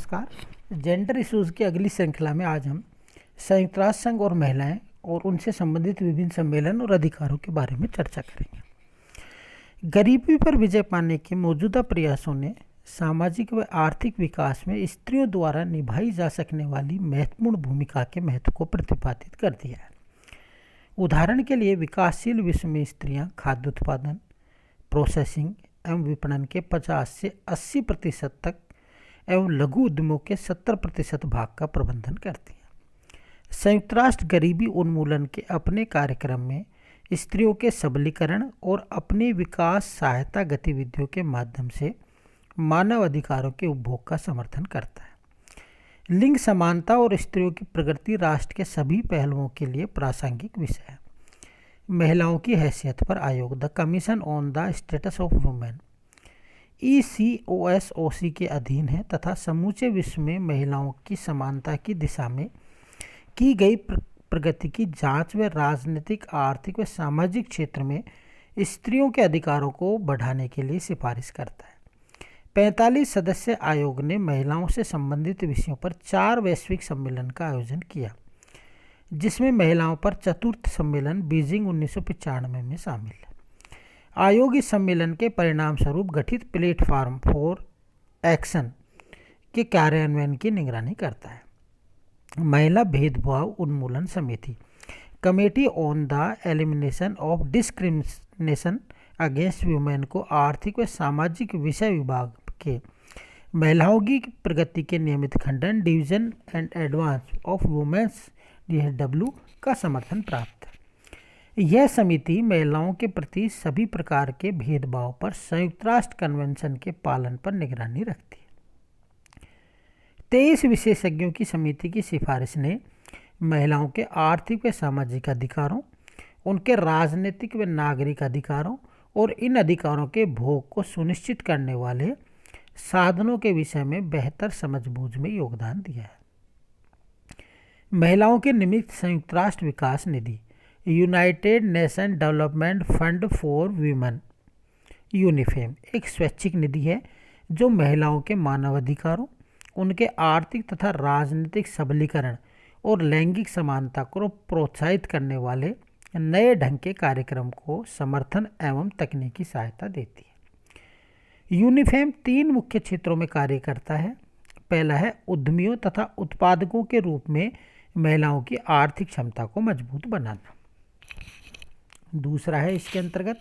नमस्कार। Gender issues की अगली श्रृंखला में आज हम संयुक्त राष्ट्र संघ और महिलाएं और उनसे संबंधित विभिन्न सम्मेलन और अधिकारों के बारे में चर्चा करेंगे। गरीबी पर विजय पाने के मौजूदा प्रयासों ने सामाजिक व आर्थिक विकास में स्त्रियों द्वारा निभाई जा सकने वाली महत्वपूर्ण भूमिका के महत्व को प्रतिपादित कर दिया है। उदाहरण के लिए विकासशील विश्व में स्त्रियां खाद्य उत्पादन, प्रोसेसिंग एवं विपणन के 50 से 80% तक एवं लघु उद्यमों के 70% भाग का प्रबंधन करती हैं। संयुक्त राष्ट्र गरीबी उन्मूलन के अपने कार्यक्रम में स्त्रियों के सबलीकरण और अपनी विकास सहायता गतिविधियों के माध्यम से मानव अधिकारों के उपभोग का समर्थन करता है। लिंग समानता और स्त्रियों की प्रगति राष्ट्र के सभी पहलुओं के लिए प्रासंगिक विषय है। महिलाओं की हैसियत पर आयोग the commission on the status of women ECOSOC के अधीन है तथा समूचे विश्व में महिलाओं की समानता की दिशा में की गई प्रगति की जांच व राजनीतिक, आर्थिक व सामाजिक क्षेत्र में स्त्रियों के अधिकारों को बढ़ाने के लिए सिफारिश करता है। 45 सदस्य आयोग ने महिलाओं से संबंधित विषयों पर 4 वैश्विक सम्मेलन का आयोजन किया, जिसमें महिलाओं पर चतुर्थ सम्मेलन बीजिंग 1995 में शामिल है। आयोग इस सम्मेलन के परिणाम स्वरूप गठित प्लेटफॉर्म फॉर एक्शन के कार्यान्वयन की निगरानी करता है। महिला भेदभाव उन्मूलन समिति committee on the elimination of discrimination against women को आर्थिक व सामाजिक विषय विभाग के महिलाओं की प्रगति के नियमित खंडन division and advance of women's DSW का समर्थन प्राप्त है। यह समिति महिलाओं के प्रति सभी प्रकार के भेदभाव पर संयुक्त राष्ट्र कन्वेंशन के पालन पर निगरानी रखती है। 23 विशेषज्ञों की समिति की सिफारिश ने महिलाओं के आर्थिक व सामाजिक अधिकारों, उनके राजनीतिक व नागरिक अधिकारों और इन अधिकारों के भोग को सुनिश्चित करने वाले साधनों के विषय में बेहतर समझबूझ में योगदान दिया है। महिलाओं के निमित्त संयुक्त राष्ट्र विकास निधि United Nation development fund for women UNIFEM एक स्वैच्छिक निधि है जो महिलाओं के मानवाधिकारों, उनके आर्थिक तथा राजनीतिक सबलीकरण और लैंगिक समानता को प्रोत्साहित करने वाले नए ढंग के कार्यक्रम को समर्थन एवं तकनीकी सहायता देती है। यूनिफेम 3 मुख्य क्षेत्रों में कार्य करता है। पहला है उद्यमियों तथा उत्पादकों के रूप में महिलाओं की आर्थिक क्षमता को मजबूत बनाना। दूसरा है इसके अंतर्गत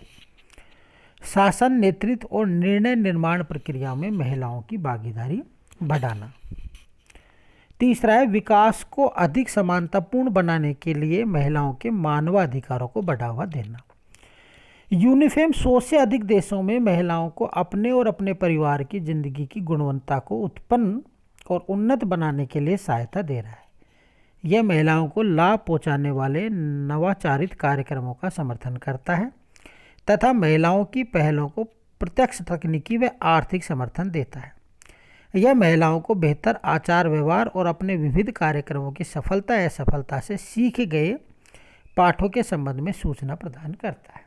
शासन, नेतृत्व और निर्णय निर्माण प्रक्रिया में महिलाओं की भागीदारी बढ़ाना। तीसरा है विकास को अधिक समानतापूर्ण बनाने के लिए महिलाओं के मानवाधिकारों को बढ़ावा देना। यूनिफेम 100 से अधिक देशों में महिलाओं को अपने और अपने परिवार की जिंदगी की गुणवत्ता को उत्पन्न और उन्नत बनाने के लिए सहायता दे रहा है। यह महिलाओं को लाभ पहुंचाने वाले नवाचारित कार्यक्रमों का समर्थन करता है तथा महिलाओं की पहलों को प्रत्यक्ष तकनीकी व आर्थिक समर्थन देता है। यह महिलाओं को बेहतर आचार व्यवहार और अपने विविध कार्यक्रमों की सफलता या असफलता से सीखे गए पाठों के संबंध में सूचना प्रदान करता है।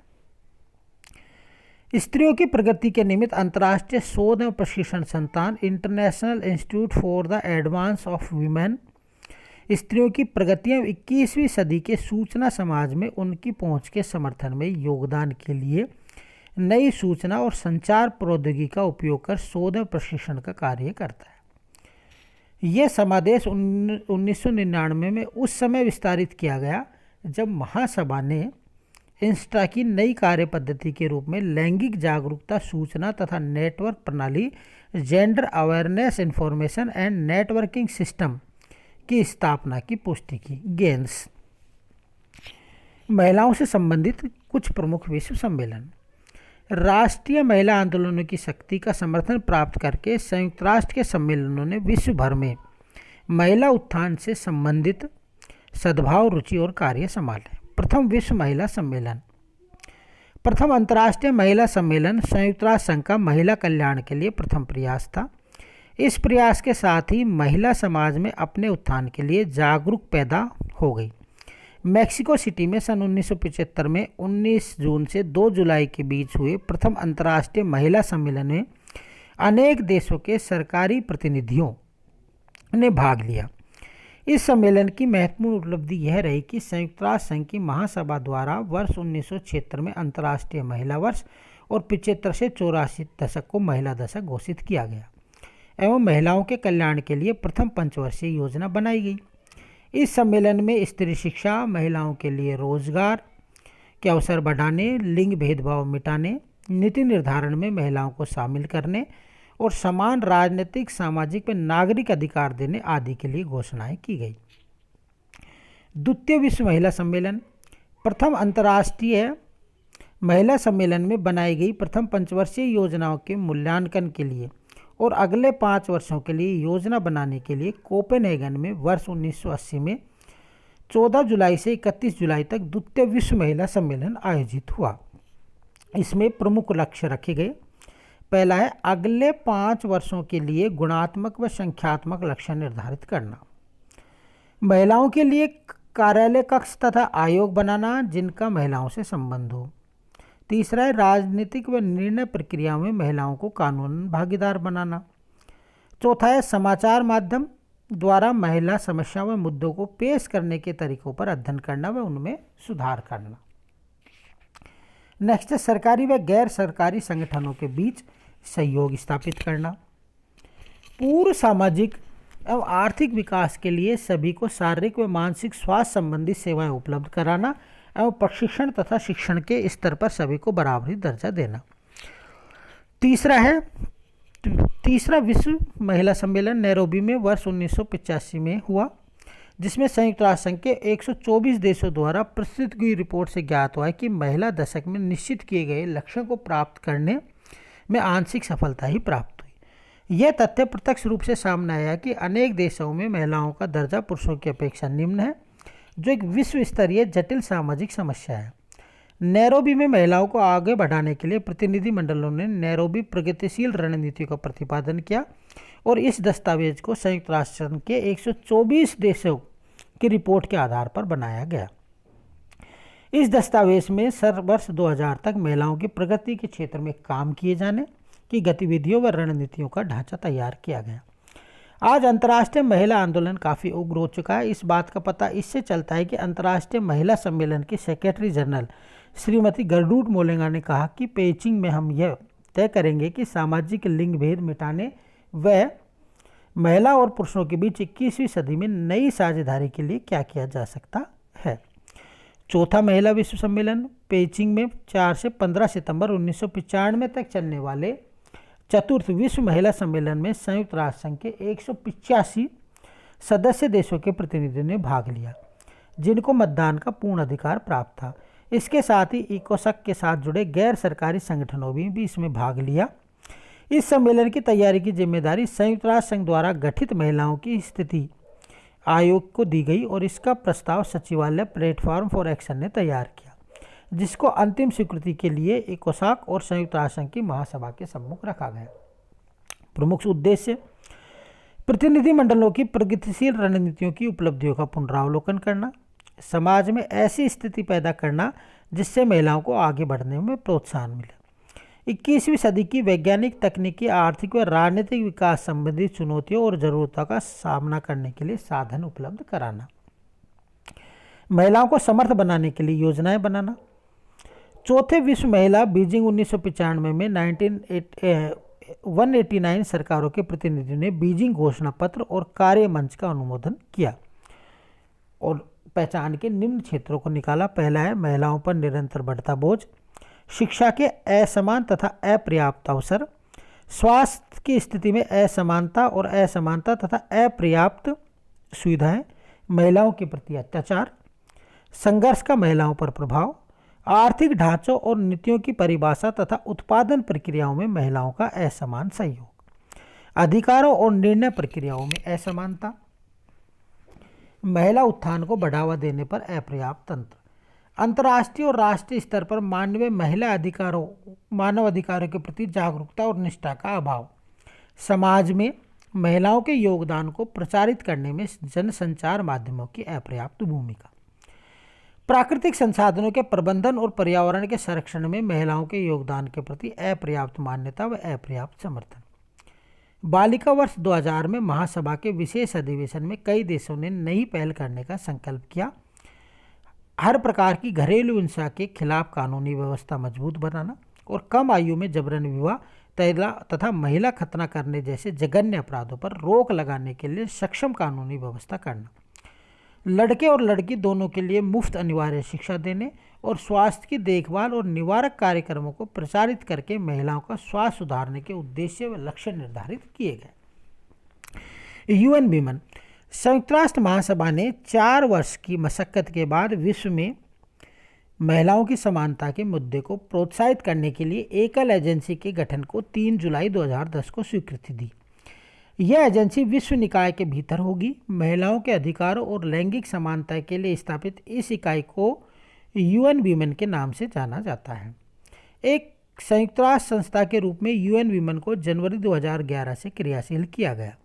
स्त्रियों की प्रगति के निमित्त अंतर्राष्ट्रीय शोध एवं प्रशिक्षण संस्थान international institute for the advance of women स्त्रियों की प्रगति एवं 21वीं सदी के सूचना समाज में उनकी पहुंच के समर्थन में योगदान के लिए नई सूचना और संचार प्रौद्योगिकी का उपयोग कर शोध एवं प्रशिक्षण का कार्य करता है। यह समादेश 1999 में उस समय विस्तारित किया गया जब महासभा ने इंस्टा की नई कार्य पद्धति के रूप में लैंगिक जागरूकता सूचना तथा नेटवर्क प्रणाली gender awareness information and networking system की स्थापना की पुष्टि की। गेंस महिलाओं से संबंधित कुछ प्रमुख विश्व सम्मेलन। राष्ट्रीय महिला आंदोलनों की शक्ति का समर्थन प्राप्त करके संयुक्त राष्ट्र के सम्मेलनों ने विश्व भर में महिला उत्थान से संबंधित सद्भाव, रुचि और कार्य संभाले। प्रथम विश्व महिला सम्मेलन। प्रथम अंतर्राष्ट्रीय महिला सम्मेलन संयुक्त राष्ट्र संघ का महिला कल्याण के लिए प्रथम प्रयास था। इस प्रयास के साथ ही महिला समाज में अपने उत्थान के लिए जागरूक पैदा हो गई। मैक्सिको सिटी में सन 1975 में 19 जून से 2 जुलाई के बीच हुए प्रथम अंतर्राष्ट्रीय महिला सम्मेलन में अनेक देशों के सरकारी प्रतिनिधियों ने भाग लिया। इस सम्मेलन की महत्वपूर्ण उपलब्धि यह रही कि संयुक्त राष्ट्र संघ की महासभा द्वारा वर्ष 1976 में अंतर्राष्ट्रीय महिला वर्ष और 75 से 84 दशक को महिला दशक घोषित किया गया एवं महिलाओं के कल्याण के लिए प्रथम पंचवर्षीय योजना बनाई गई। इस सम्मेलन में स्त्री शिक्षा, महिलाओं के लिए रोजगार के अवसर बढ़ाने, लिंग भेदभाव मिटाने, नीति निर्धारण में महिलाओं को शामिल करने और समान राजनीतिक, सामाजिक व नागरिक अधिकार देने आदि के लिए घोषणाएं की गई। द्वितीय विश्व महिला सम्मेलन। प्रथम अंतर्राष्ट्रीय महिला सम्मेलन में बनाई गई प्रथम पंचवर्षीय योजनाओं के मूल्यांकन के लिए और अगले 5 वर्षों के लिए योजना बनाने के लिए कोपेनहेगन में वर्ष 1980 में 14 जुलाई से 31 जुलाई तक द्वितीय विश्व महिला सम्मेलन आयोजित हुआ। इसमें प्रमुख लक्ष्य रखे गए। पहला है अगले 5 वर्षों के लिए गुणात्मक व संख्यात्मक लक्ष्य निर्धारित करना, महिलाओं के लिए कार्यालय कक्ष तथा आयोग बनाना जिनका महिलाओं से संबंध हो। तीसरा है राजनीतिक व निर्णय प्रक्रिया में महिलाओं को कानूनन भागीदार बनाना। चौथा है समाचार माध्यम द्वारा महिला समस्याओं व मुद्दों को पेश करने के तरीकों पर अध्ययन करना व उनमें सुधार करना। नेक्स्ट है सरकारी व गैर सरकारी संगठनों के बीच सहयोग स्थापित करना। पूर्ण सामाजिक एवं आर्थिक विकास के लिए सभी को शारीरिक व मानसिक स्वास्थ्य संबंधी सेवाएं उपलब्ध कराना एवं प्रशिक्षण तथा शिक्षण के स्तर पर सभी को बराबरी दर्जा देना। तीसरा विश्व महिला सम्मेलन नैरोबी में वर्ष 1985 में हुआ, जिसमें संयुक्त राष्ट्र संघ के 124 देशों द्वारा प्रस्तुत की रिपोर्ट से ज्ञात हुआ है कि महिला दशक में निश्चित किए गए लक्ष्यों को प्राप्त करने में आंशिक सफलता ही प्राप्त हुई। यह तथ्य प्रत्यक्ष रूप से सामने आया कि अनेक देशों में महिलाओं का दर्जा पुरुषों की अपेक्षा निम्न है, जो एक विश्व स्तरीय जटिल सामाजिक समस्या है। नैरोबी में महिलाओं को आगे बढ़ाने के लिए प्रतिनिधि मंडलों ने नैरोबी प्रगतिशील रणनीति का प्रतिपादन किया और इस दस्तावेज को संयुक्त राष्ट्र संघ के 124 देशों की रिपोर्ट के आधार पर बनाया गया। इस दस्तावेज में वर्ष 2000 तक महिलाओं की प्रगति के क्षेत्र में काम किए जाने की गतिविधियों व रणनीतियों का ढांचा तैयार किया गया। आज अंतर्राष्ट्रीय महिला आंदोलन काफ़ी उग्र हो चुका है। इस बात का पता इससे चलता है कि अंतर्राष्ट्रीय महिला सम्मेलन की सेक्रेटरी जनरल श्रीमती गर्डरूट मोलेंगा ने कहा कि पेइचिंग में हम यह तय करेंगे कि सामाजिक लिंग भेद मिटाने व महिला और पुरुषों के बीच 21वीं सदी में नई साझेदारी के लिए क्या किया जा सकता है। चौथा महिला विश्व सम्मेलन पेइचिंग में 4 से 15 सितंबर 1995 तक चलने वाले चतुर्थ विश्व महिला सम्मेलन में संयुक्त राष्ट्र संघ के 185 सदस्य देशों के प्रतिनिधियों ने भाग लिया, जिनको मतदान का पूर्ण अधिकार प्राप्त था। इसके साथ ही इकोसक के साथ जुड़े गैर सरकारी संगठनों ने भी इसमें भाग लिया। इस सम्मेलन की तैयारी की जिम्मेदारी संयुक्त राष्ट्र संघ द्वारा गठित महिलाओं की स्थिति आयोग को दी गई और इसका प्रस्ताव सचिवालय प्लेटफॉर्म फॉर एक्शन ने तैयार किया, जिसको अंतिम स्वीकृति के लिए इकोसॉक और संयुक्त राष्ट्र संघ की महासभा के सम्मुख रखा गया। प्रमुख उद्देश्य प्रतिनिधि मंडलों की प्रगतिशील रणनीतियों की उपलब्धियों का पुनरावलोकन करना, समाज में ऐसी स्थिति पैदा करना जिससे महिलाओं को आगे बढ़ने में प्रोत्साहन मिले, 21वीं सदी की वैज्ञानिक, तकनीकी, आर्थिक व राजनीतिक विकास संबंधी चुनौतियों और ज़रूरतों का सामना करने के लिए साधन उपलब्ध कराना, महिलाओं को समर्थ बनाने के लिए योजनाएं बनाना। चौथे विश्व महिला बीजिंग 1995 में 189 सरकारों के प्रतिनिधियों ने बीजिंग घोषणा पत्र और कार्य मंच का अनुमोदन किया और पहचान के निम्न क्षेत्रों को निकाला। पहला है महिलाओं पर निरंतर बढ़ता बोझ, शिक्षा के असमान तथा अपर्याप्त अवसर, स्वास्थ्य की स्थिति में असमानता और असमानता तथा अपर्याप्त सुविधाएं, महिलाओं के प्रति अत्याचार, संघर्ष का महिलाओं पर प्रभाव, आर्थिक ढांचों और नीतियों की परिभाषा तथा उत्पादन प्रक्रियाओं में महिलाओं का असमान सहयोग, अधिकारों और निर्णय प्रक्रियाओं में असमानता, महिला उत्थान को बढ़ावा देने पर अपर्याप्त तंत्र, अंतर्राष्ट्रीय और राष्ट्रीय स्तर पर मानव अधिकारों के प्रति जागरूकता और निष्ठा का अभाव, समाज में महिलाओं के योगदान को प्रचारित करने में जनसंचार माध्यमों की अपर्याप्त भूमिका, प्राकृतिक संसाधनों के प्रबंधन और पर्यावरण के संरक्षण में महिलाओं के योगदान के प्रति अपर्याप्त मान्यता व अपर्याप्त समर्थन, बालिका वर्ष 2000 में महासभा के विशेष अधिवेशन में कई देशों ने नई पहल करने का संकल्प किया। हर प्रकार की घरेलू हिंसा के खिलाफ कानूनी व्यवस्था मजबूत बनाना और कम आयु में जबरन विवाह तथा महिला खतना करने जैसे जघन्य अपराधों पर रोक लगाने के लिए सक्षम कानूनी व्यवस्था करना। लड़के और लड़की दोनों के लिए मुफ्त अनिवार्य शिक्षा देने और स्वास्थ्य की देखभाल और निवारक कार्यक्रमों को प्रचारित करके महिलाओं का स्वास्थ्य सुधारने के उद्देश्य व लक्ष्य निर्धारित किए गए। UN women. संयुक्त राष्ट्र महासभा ने 4 वर्ष की मशक्कत के बाद विश्व में महिलाओं की समानता के मुद्दे को प्रोत्साहित करने के लिए एकल एजेंसी के गठन को 3 जुलाई 2010 को स्वीकृति दी। यह एजेंसी विश्व निकाय के भीतर होगी। महिलाओं के अधिकारों और लैंगिक समानता के लिए स्थापित इस इकाई को यूएन वीमेन के नाम से जाना जाता है। एक संयुक्त राष्ट्र संस्था के रूप में यूएन वीमेन को जनवरी 2011 से क्रियाशील किया गया।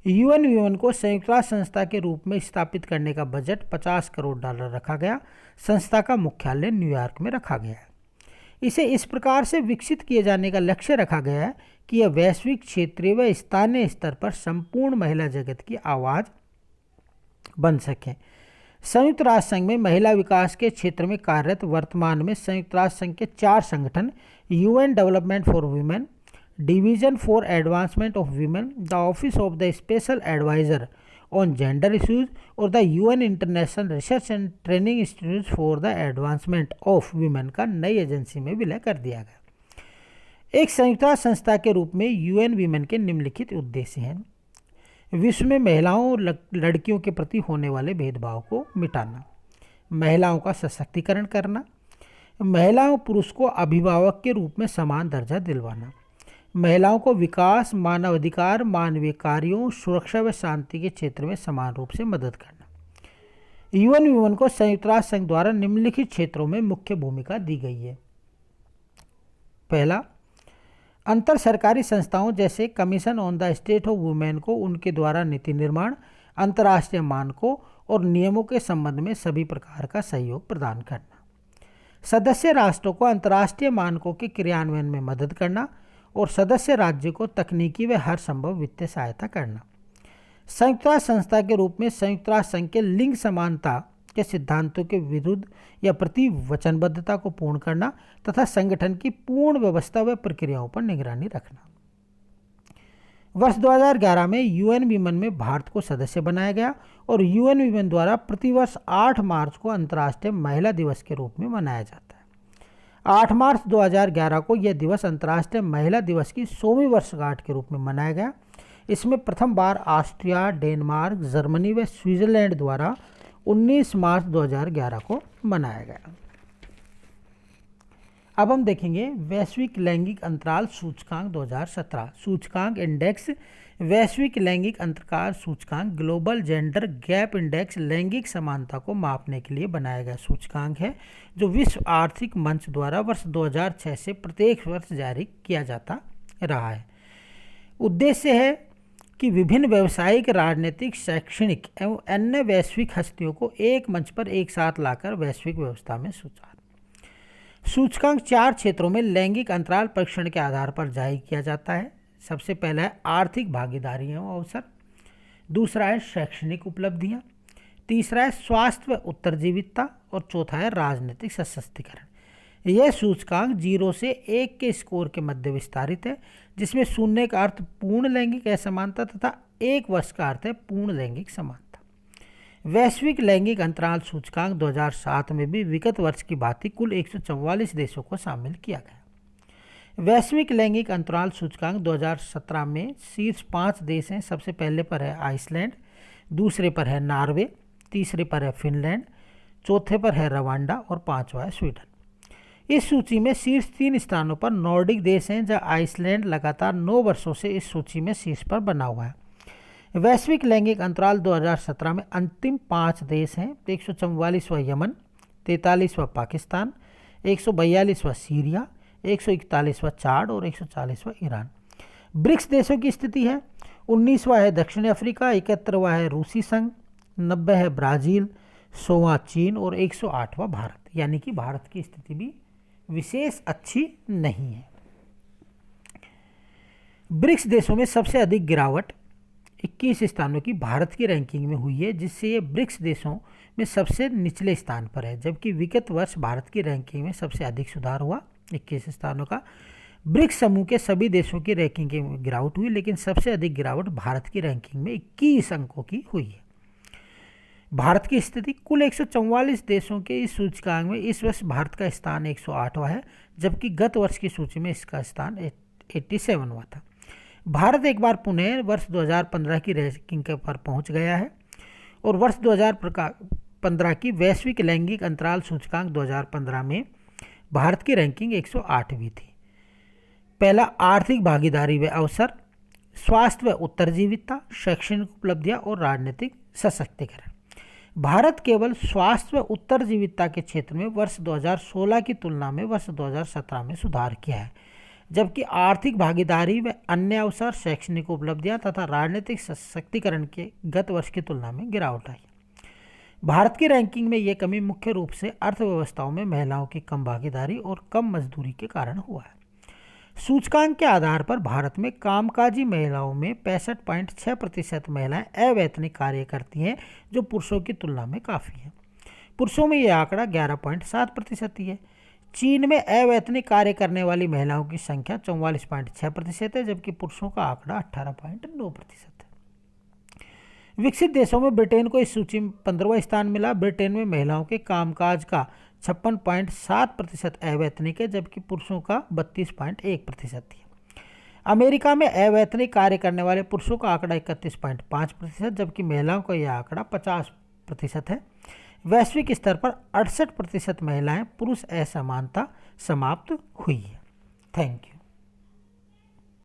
यूएन वीमेन को संयुक्त राष्ट्र संस्था के रूप में स्थापित करने का बजट $50 करोड़ रखा गया। संस्था का मुख्यालय न्यूयॉर्क में रखा गया है। इसे इस प्रकार से विकसित किए जाने का लक्ष्य रखा गया है कि यह वैश्विक, क्षेत्रीय व स्थानीय स्तर पर संपूर्ण महिला जगत की आवाज़ बन सके। संयुक्त राष्ट्र संघ में महिला विकास के क्षेत्र में कार्यरत वर्तमान में संयुक्त राष्ट्र संघ के 4 संगठन UN development for women, division for advancement of women, the office of the special adviser on gender issues और the UN international research and training institute for the advancement of women का नई एजेंसी में विलय कर दिया गया। एक संयुक्त राष्ट्र संस्था के रूप में यूएन वीमेन के निम्नलिखित उद्देश्य हैं। विश्व में महिलाओं और लड़कियों के प्रति होने वाले भेदभाव को मिटाना, महिलाओं का सशक्तिकरण करना, महिलाओं पुरुष को अभिभावक के रूप में समान दर्जा दिलवाना, महिलाओं को विकास, मानवाधिकार, मानवीय कार्यों, सुरक्षा व शांति के क्षेत्र में समान रूप से मदद करना। यूएन वीमेन को संयुक्त राष्ट्र संघ द्वारा निम्नलिखित क्षेत्रों में मुख्य भूमिका दी गई है। पहला, अंतर सरकारी संस्थाओं जैसे commission on the state of women को उनके द्वारा नीति निर्माण, अंतर्राष्ट्रीय मानकों और नियमों के संबंध में सभी प्रकार का सहयोग प्रदान करना। सदस्य राष्ट्रों को अंतर्राष्ट्रीय मानकों के क्रियान्वयन में मदद करना और सदस्य राज्य को तकनीकी व हर संभव वित्तीय सहायता करना। संयुक्त राष्ट्र संस्था के रूप में संयुक्त राष्ट्र संघ के लिंग समानता के सिद्धांतों के विरुद्ध या प्रति वचनबद्धता को पूर्ण करना तथा संगठन की पूर्ण व्यवस्था व प्रक्रियाओं पर निगरानी रखना। वर्ष 2011 में यूएन वीमेन में भारत को सदस्य बनाया गया और यूएन वीमेन द्वारा प्रतिवर्ष 8 मार्च को अंतर्राष्ट्रीय महिला दिवस के रूप में मनाया जाता है। 8 मार्च 2011 को यह दिवस अंतर्राष्ट्रीय महिला दिवस की 100वीं वर्षगांठ के रूप में मनाया गया। इसमें प्रथम बार ऑस्ट्रिया, डेनमार्क, जर्मनी व स्विट्जरलैंड द्वारा 19 मार्च 2011 को मनाया गया। अब हम देखेंगे वैश्विक लैंगिक अंतराल सूचकांक 2017। सूचकांक इंडेक्स वैश्विक लैंगिक अंतराल सूचकांक ग्लोबल जेंडर गैप इंडेक्स लैंगिक समानता को मापने के लिए बनाया गया सूचकांक है, जो विश्व आर्थिक मंच द्वारा वर्ष 2006 से प्रत्येक वर्ष जारी किया जाता रहा है। उद्देश्य है कि विभिन्न व्यावसायिक, राजनीतिक, शैक्षणिक एवं अन्य वैश्विक हस्तियों को एक मंच पर एक साथ लाकर वैश्विक व्यवस्था में सुधार। सूचकांक 4 क्षेत्रों में लैंगिक अंतराल परीक्षण के आधार पर जारी किया जाता है। सबसे पहला है आर्थिक भागीदारी एवं अवसर, दूसरा है शैक्षणिक उपलब्धियां, तीसरा है स्वास्थ्य व उत्तरजीविता और चौथा है राजनीतिक सशक्तिकरण। यह सूचकांक 0 से 1 के स्कोर के मध्य विस्तारित है, जिसमें 0 का अर्थ पूर्ण लैंगिक असमानता तथा 1 वर्ष का अर्थ है पूर्ण लैंगिक समानता। वैश्विक लैंगिक अंतराल सूचकांक 2007 में भी विगत वर्ष की भांति कुल 144 देशों को शामिल किया गया। वैश्विक लैंगिक अंतराल सूचकांक 2017 में शीर्ष 5 देश हैं। सबसे पहले पर है आइसलैंड, दूसरे पर है नॉर्वे, तीसरे पर है फिनलैंड, चौथे पर है रवांडा और 5वां है स्वीडन। इस सूची में शीर्ष 3 स्थानों पर नॉर्डिक देश हैं, जहाँ आइसलैंड लगातार 9 वर्षों से इस सूची में शीर्ष पर बना हुआ है। वैश्विक लैंगिक अंतराल 2017 में अंतिम 5 देश हैं। 144वां यमन, 43वां पाकिस्तान, 142वां सीरिया, 141वां चाड और 140वां ईरान। ब्रिक्स देशों की स्थिति है 19वां है दक्षिण अफ्रीका, 71वां है रूसी संघ, 90 है ब्राज़ील, 100वां चीन और 108वां भारत। यानी कि भारत की स्थिति भी विशेष अच्छी नहीं है। ब्रिक्स देशों में सबसे अधिक गिरावट 21 स्थानों की भारत की रैंकिंग में हुई है, जिससे ये ब्रिक्स देशों में सबसे निचले स्थान पर है, जबकि विगत वर्ष भारत की रैंकिंग में सबसे अधिक सुधार हुआ 21 स्थानों का। ब्रिक्स समूह के सभी देशों की रैंकिंग में गिरावट हुई, लेकिन सबसे अधिक गिरावट भारत की रैंकिंग में 21 अंकों की हुई है। भारत की स्थिति, कुल 144 देशों के इस सूचकांक में इस वर्ष भारत का स्थान 108वां है, जबकि गत वर्ष की सूची में इसका स्थान 87वां था। भारत एक बार पुनः वर्ष 2015 की रैंकिंग पर पहुंच गया है और वर्ष 2015 की वैश्विक लैंगिक अंतराल सूचकांक 2015 में भारत की रैंकिंग 108वीं थी। पहला, आर्थिक भागीदारी व अवसर, स्वास्थ्य व उत्तरजीविता, शैक्षणिक उपलब्धियां और राजनीतिक सशक्तिकरण। भारत केवल स्वास्थ्य व उत्तरजीविता के क्षेत्र में वर्ष 2016 की तुलना में वर्ष 2017 में सुधार किया है, जबकि आर्थिक भागीदारी व अन्य अवसर, शैक्षणिक उपलब्धियां तथा राजनीतिक सशक्तिकरण के गत वर्ष की तुलना में गिरावट आई। भारत की रैंकिंग में ये कमी मुख्य रूप से अर्थव्यवस्थाओं में महिलाओं की कम भागीदारी और कम मजदूरी के कारण हुआ है। सूचकांक के आधार पर भारत में कामकाजी महिलाओं में 65.6% महिलाएं अवैतनिक कार्य करती हैं, जो पुरुषों की तुलना में काफ़ी है। पुरुषों में यह आंकड़ा 11.7% ही है। चीन में अवैतनिक कार्य करने वाली महिलाओं की संख्या 44.6% है, जबकि पुरुषों का आंकड़ा 18.9% है। विकसित देशों में ब्रिटेन को इस सूची में 15वां स्थान मिला। ब्रिटेन में महिलाओं के कामकाज का 56.7% अवैतनिक है, जबकि पुरुषों का 32.1% है। अमेरिका में अवैतनिक कार्य करने वाले पुरुषों का आंकड़ा 31.5%, जबकि महिलाओं का यह आंकड़ा 50% है। वैश्विक स्तर पर 68% महिलाएं पुरुष असमानता समाप्त हुई है। Thank you.